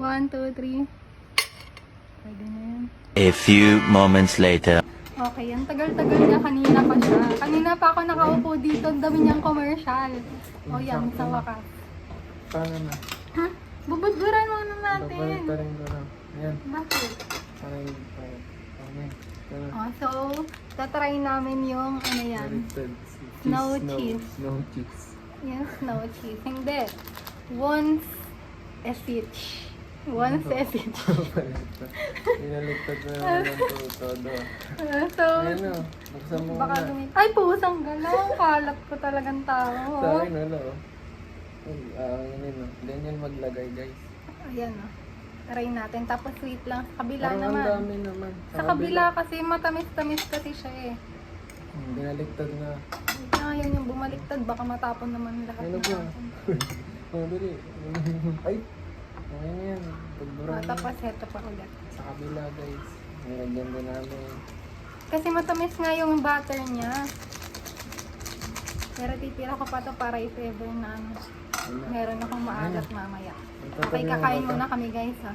1, 2, 3. Pwede na yan. A few moments later. Okay, ang tagal-tagal niya. Kanina pa siya. Kanina pa ako nakaupo dito. Ang dami niyang commercial. O yan, sa wakas. Paano na? Ha? Bubudburan muna natin. Babalik pa rin ko lang. Ayan. Bakit? Parang ayan. Oh, so, tatry namin yung ano yan. Baliktad. Snow cheese. Snow cheese. Yung snow cheese. Hindi. Once a stitch. Once a stitch. Baliktad. Inaliktad na naman ang todo. So, Ayan o. Buksan mo baka muna. gumit. Ay, pusang galaw. Kalat ko talagang tao. Sa Oh. akin wala o. Ganyan o. Ganyan maglagay guys. Ayan o. Try natin. Tapos sweet lang. Sa kabila Parang ang naman. dami naman. Sa kabila kasi matamis-tamis kasi siya eh. Binaliktad na. Ayan yung bumaliktad. Baka matapon naman lahat. Ano ng ba? tapon. Madali. Ay! Ayan yan. Pagburan Ah, tapos heto pa ulit. sa kabila guys. Nilagyan din namin. Kasi matamis nga yung butter niya. Pero titira ko pa to para if ever na ano. Ano? Meron akong maalat mamaya. Ito Okay, na kakain ito. muna kami guys ha.